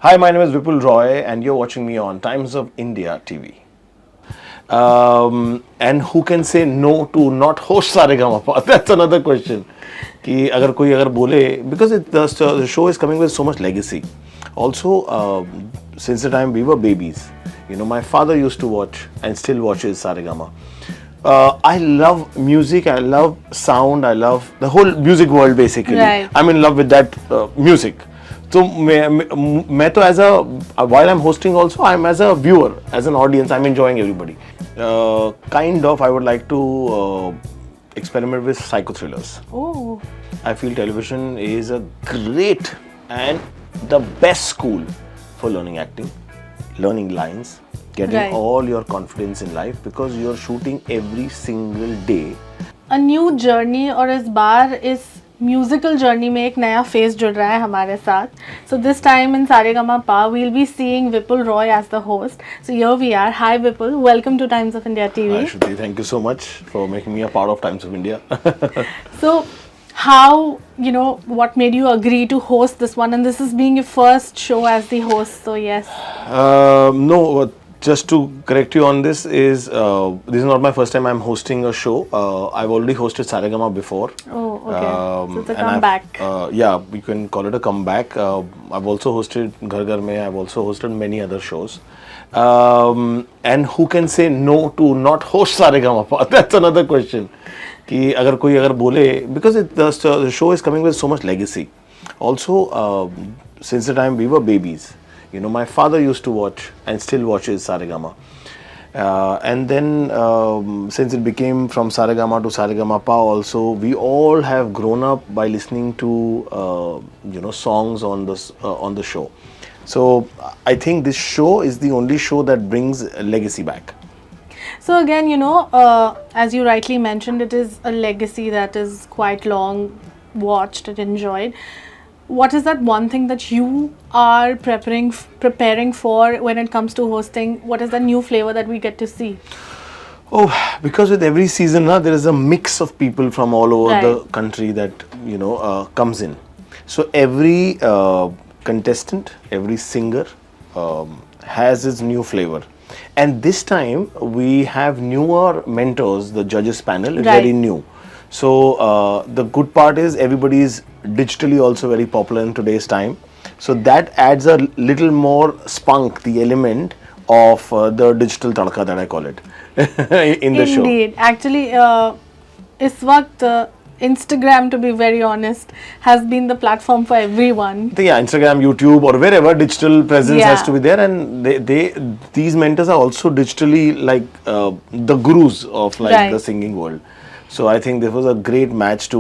Hi, my name is Vipul Roy, and you're watching me on Times of India TV. And who can say no to not host Saregama? That's another question. कि अगर कोई अगर बोले because the show is coming with so much legacy. Also, since the time we were babies, my father used to watch and still watches Saregama. I love music, I love sound, I love the whole music world basically. Right. I'm in love with that music. So, मैं तो as a while I'm hosting also, I'm as a viewer, as an audience, I'm enjoying everybody. Kind of, I would like to experiment with psycho thrillers. Oh, I feel television is a great and the best school for learning acting, learning lines, getting Right. all your confidence in life because you're shooting every single day. a new journey और इस बार इस musical journey में एक नया face जुड़ रहा है हमारे साथ. So this time in Saregama we'll be seeing Vipul Roy as the host. So here we are. Hi Vipul, welcome to Times of India TV. Hi Shruti, thank you so much for making me a part of Times of India. So how, what made you agree to host this one? And this is being your first show as the host, so yes. No, just to correct you on this is not my first time I'm hosting a show. I've already hosted Saregama before. Oh, okay. So it's a and comeback. Yeah, you can call it a comeback. I've also hosted Ghar Ghar Mein. I've also hosted many other shows. And who can say no to not host Saregama? That's another question. कि अगर कोई अगर बोले because the show is coming with so much legacy. Also, since the time we were babies, my father used to watch and still watches Saregama. And then since it became from Saregama to Saregama Pa also, we all have grown up by listening to songs on the show. So I think this show is the only show that brings legacy back. So again, as you rightly mentioned, it is a legacy that is quite long watched and enjoyed. What is that one thing that you are preparing for when it comes to hosting? What is the new flavor that we get to see? Oh, because with every season, there is a mix of people from all over the Right. country that comes in. So every contestant, every singer has its new flavor. And this time we have newer mentors. The judges panel is Right. very new. So the good part is everybody is digitally also very popular in today's time. So that adds a little more spunk, the element of the digital tadka that I call it in the show. Indeed. Actually, इस वक्त Instagram, to be very honest, has been the platform for everyone. So yeah, Instagram, YouTube, or wherever digital presence has Yeah. to be there, and these mentors are also digitally like the gurus of like Right. the singing world. So I think this was a great match to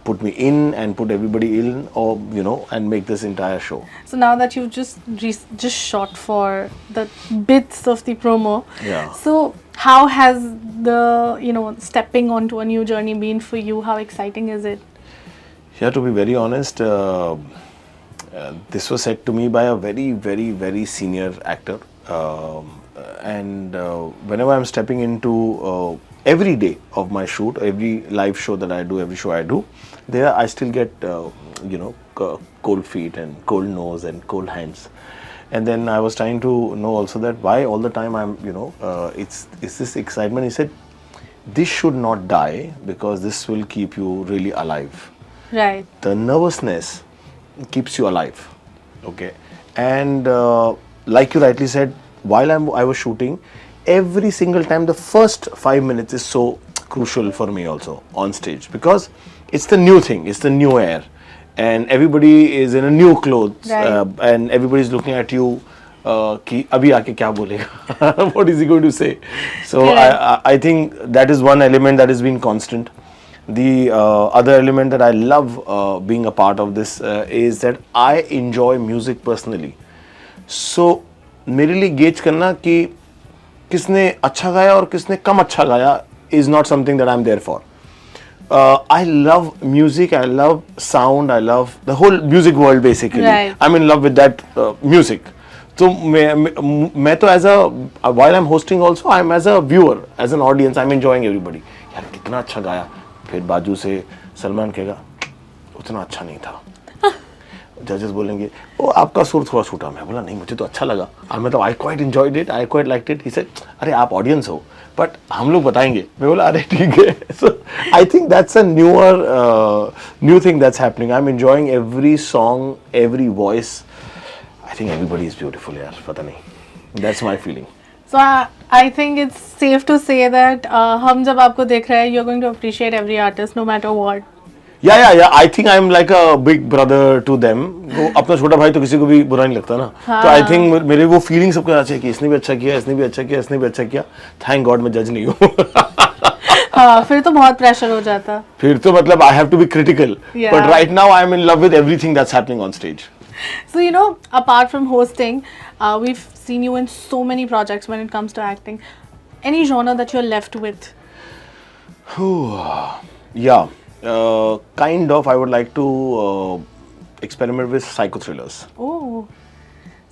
put me in and put everybody in, or and make this entire show. So now that you've just shot for the bits of the promo, Yeah. so how has the stepping onto a new journey been for you? How exciting is it? Yeah, to be very honest, this was said to me by a very, very, very senior actor. And whenever I'm stepping into every day of my shoot, every live show that I do, every show I do, there I still get, cold feet and cold nose and cold hands. And then I was trying to know also that why all the time I'm, it's this excitement. He said, this should not die because this will keep you really alive. Right. The nervousness keeps you alive, okay? And like you rightly said, while I was shooting, every single time the first 5 minutes is so crucial for me also on stage because it's the new thing, it's the new air, and everybody is in a new clothes. Right. And everybody's looking at you कि अभी आके क्या बोलेगा? What is he going to say? So Correct. I think that is one element that has been constant. The other element that I love being a part of this is that I enjoy music personally. So मेरे लिए gauge करना कि किसने अच्छा गाया और किसने कम अच्छा गाया is not something that I'm there for. I love music, I love sound, I love the whole music world basically. Right. I'm in love with that music. So मैं तो as a while I'm hosting also, I'm as a viewer, as an audience, I'm enjoying everybody. यार कितना अच्छा गाया, फिर बाजू से सलमान कहेगा उतना अच्छा नहीं था. जजेस बोलेंगे ओ आपका सुर थोड़ा छूटा, मैं बोला नहीं मुझे तो अच्छा लगा, मतलब I quite enjoyed it, I quite liked it. He said अरे आप ऑडियंस हो बट हम लोग बताएंगे, मैं बोला अरे ठीक है। So I think that's a new thing that's happening, I am enjoying every song, every voice, I think everybody is beautiful यार, पता नहीं, that's my feeling. So I think it's safe to say that हम जब आपको देख रहे हैं, you're going to appreciate every artist no matter what. या I think I am like a big brother to them. वो अपना छोटा भाई तो किसी को भी बुरा नहीं लगता ना, तो आई थिंक मेरे वो फीलिंग सबको आना चाहिए कि इसने भी अच्छा किया, इसने भी अच्छा किया, इसने भी अच्छा किया। थैंक गॉड मैं जज नहीं हूँ। हाँ, फिर तो बहुत प्रेशर हो जाता। फिर तो मतलब I have to be critical, Yeah. But right now I am in love with everything that's happening on stage. So, you know, apart from hosting, we've seen you in so many projects when it comes to acting. Any genre that you're left with? Yeah, kind of. I would like to experiment with psycho thrillers. Oh,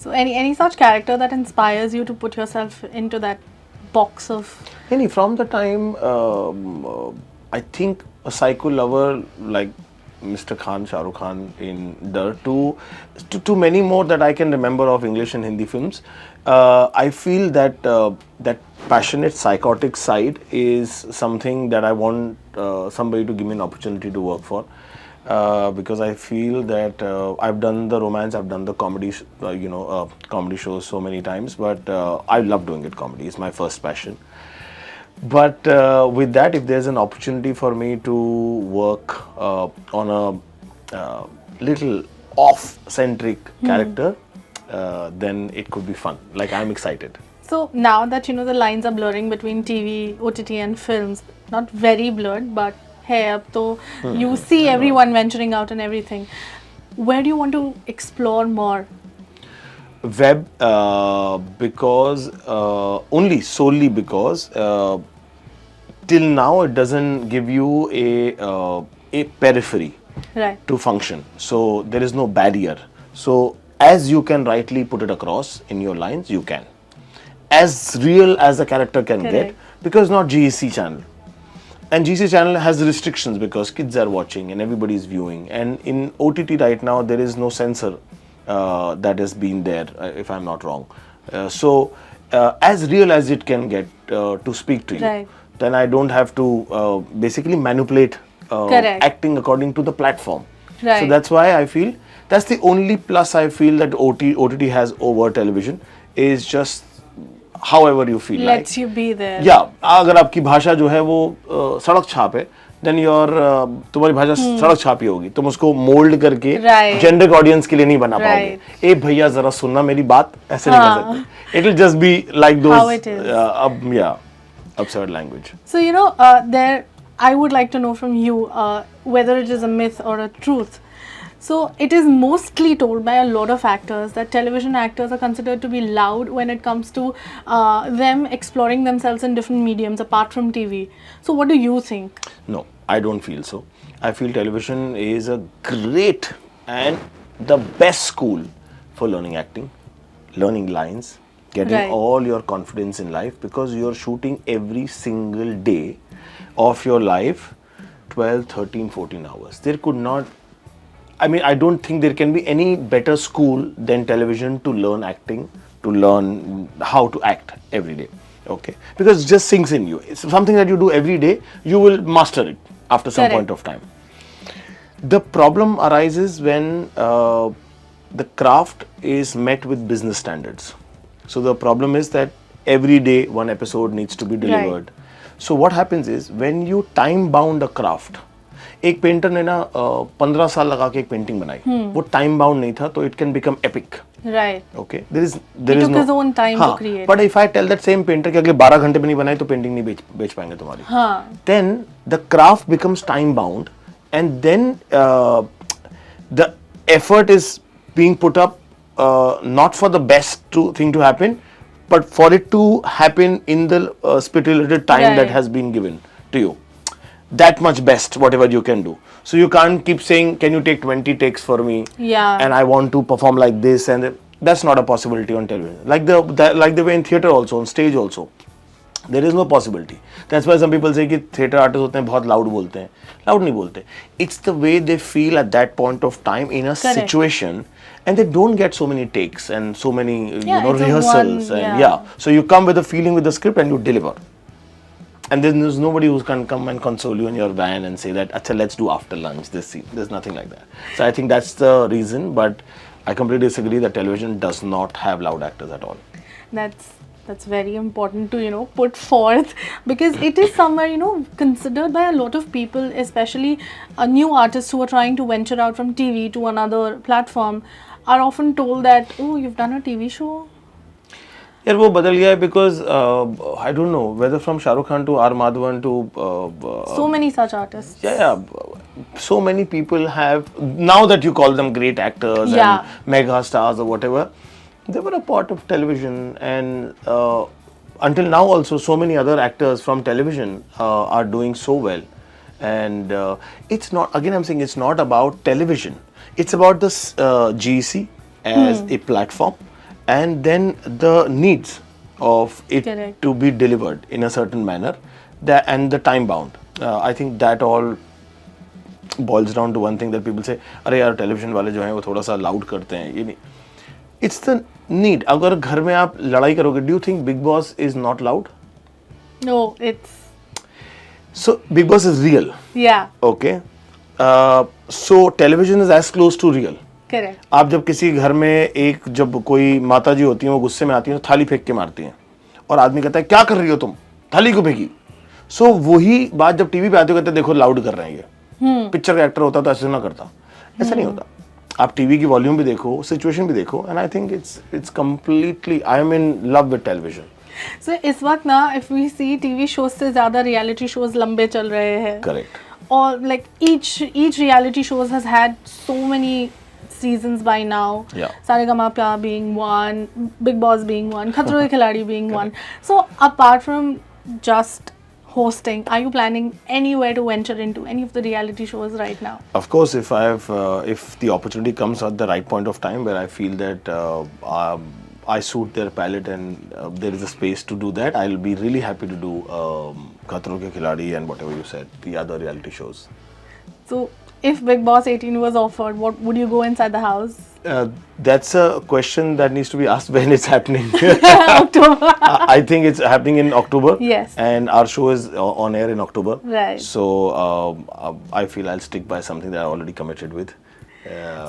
so any such character that inspires you to put yourself into that box of? Any from the time I think a psycho lover like Mr. Khan, Shah Rukh Khan in Dar to many more that I can remember of English and Hindi films. I feel that that passionate psychotic side is something that I want somebody to give me an opportunity to work for. Because I feel that I've done the romance, I've done the comedy, comedy shows so many times, but I love doing it. Comedy is my first passion. But with that, if there's an opportunity for me to work on a little off-centric character, then it could be fun. Like I'm excited. So now that you know the lines are blurring between TV, OTT, and films, not very blurred, but hey, ab to you see everyone venturing out and everything. Where do you want to explore more? Web, because solely because till now it doesn't give you a periphery Right. to function, so there is no barrier. So as you can rightly put it across in your lines, you can, as real as the character can Correct. get, because not GEC channel, and GEC channel has restrictions because kids are watching and everybody is viewing, and in OTT right now there is no censor that has been there, if I'm not wrong. So as real as it can get to speak to you, Right. then I don't have to basically manipulate Correct. acting according to the platform. Right. So that's why I feel that's the only plus I feel that OTT has over television, is just however you feel like. Lets you be there. या अगर आपकी भाषा जो है वो सड़क छाप है, देन योर तुम्हारी भाषा सड़क छापी होगी, तुम उसको मोल्ड करके Right. जेनरिक ऑडियंस के लिए नहीं बना पाओगे। Right. ए भैया जरा सुनना मेरी बात, ऐसे नहीं कर सकते। It will just be like How those it is. absurd language. So, you know, I would like to know from you whether it is a myth or a truth. So, it is mostly told by a lot of actors that television actors are considered to be loud when it comes to them exploring themselves in different mediums apart from TV. So, what do you think? No, I don't feel so. I feel television is a great and the best school for learning acting, learning lines, getting Right. all your confidence in life, because you're shooting every single day of your life 12, 13, 14 hours. There could not, I mean, I don't think there can be any better school than television to learn acting, to learn how to act every day. Okay, because it just sinks in you. It's something that you do every day, you will master it after some Correct. point of time. The problem arises when the craft is met with business standards. So the problem is that every day one episode needs to be delivered. So what happens is when you time bound a craft, एक painter ने ना 15 साल लगा के एक painting बनाई, वो time bound नहीं था, तो it can become epic. Right. Okay, there is took no his own time to create. But if I tell that same painter कि अगले 12 घंटे में नहीं बनाई तो पेंटिंग नहीं बेच पाएंगे तुम्हारी. हाँ. Then the craft becomes time bound, and then the effort is being put up not for the best thing to happen, but for it to happen in the stipulated time Right. that has been given to you. That much best, whatever you can do. So you can't keep saying, can you take 20 takes for me? Yeah. And I want to perform like this, and that's not a possibility on television. Like the way in theater also, on stage also. There is no possibility. That's why some people say कि theatre artists होते हैं बहुत loud बोलते हैं. Loud नहीं बोलते. It's the way they feel at that point of time in a Correct. situation, and they don't get so many takes and so many Yeah, it's a rehearsals one, and yeah. So you come with a feeling with the script and you deliver. And then there's nobody who can come and console you in your van and say that, "Acha, let's do after lunch this scene." There's nothing like that. So I think that's the reason. But I completely disagree that television does not have loud actors at all. That's very important to put forth, because it is somewhere considered by a lot of people, especially new artists who are trying to venture out from TV to another platform, are often told that, oh, you've done a TV show. यार वो बदल गया है because I don't know whether from Shahrukh Khan to R Madhavan to So many such artists. yeah, so many people have, now that you call them great actors Yeah. and mega stars or whatever, they were a part of television, and until now also so many other actors from television are doing so well. And it's not, again I'm saying, it's not about television, it's about this GEC as a platform, and then the needs of it Correct. to be delivered in a certain manner, that and the time bound. I think that all boils down to one thing that people say, अरे यार television वाले जो हैं वो थोड़ा सा loud करते हैं, ये नहीं. It's the need. अगर घर में आप लड़ाई करोगे, do you think Big Boss is not loud? No, it's So Big Boss is real. yeah, Okay. So television is as close to real. correct. आप जब किसी घर में जब कोई माता जी होती हैं, वो गुस्से में आती हैं तो थाली फेंक के मारती हैं, और आदमी कहता है क्या कर रही हो तुम, थाली को फेंकी. सो वही बात जब टीवी पे आती है, कहते हैं देखो लाउड कर रहे हैं ये. पिक्चर का एक्टर होता तो ऐसे ना करता. ऐसा नहीं होता. आप टीवी की वॉल्यूम भी देखो, सिचुएशन भी देखो, and I think it's completely, I am in love with television. So इस वक्त ना, if we see TV shows से ज़्यादा reality shows लंबे चल रहे हैं. Correct. Or like each reality shows has had so many seasons by now. Yeah. Saregama being one, Big Boss being one, Khatro Ke Khiladi being one. So apart from just hosting, are you planning anywhere to venture into any of the reality shows right now? Of course, if the opportunity comes at the right point of time where I feel that I suit their palette and there is a space to do that, I'll be really happy to do Khatro Ke Khiladi and whatever you said, the other reality shows. So if Big Boss 18 was offered, what would you go inside the house? That's a question that needs to be asked when it's happening. October. I think it's happening in October. Yes. And our show is on air in October. Right. So I feel I'll stick by something that I already committed with.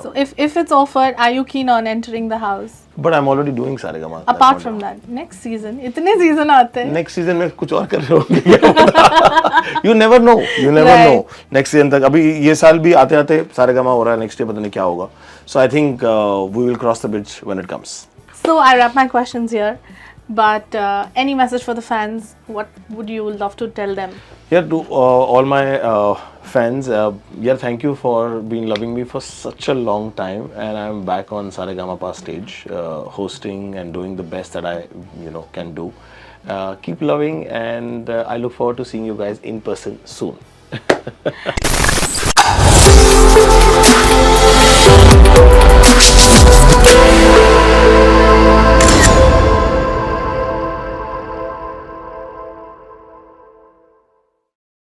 So if it's offered, are you keen on entering the house? But I'm already doing Saregama. Apart from that, next season, इतने season आते हैं. Next season में कुछ और कर रहे होंगे. You never know. You never Right. know. Next season तक, अभी ये साल भी आते आते Saregama हो रहा है, next year पता नहीं क्या होगा. So I think we will cross the bridge when it comes. So I wrap my questions here. But any message for the fans? What would you love to tell them? Yeah, to all my fans, thank you for being loving me for such a long time, and I'm back on Saregama stage, hosting and doing the best that I can do. Keep loving, and I look forward to seeing you guys in person soon.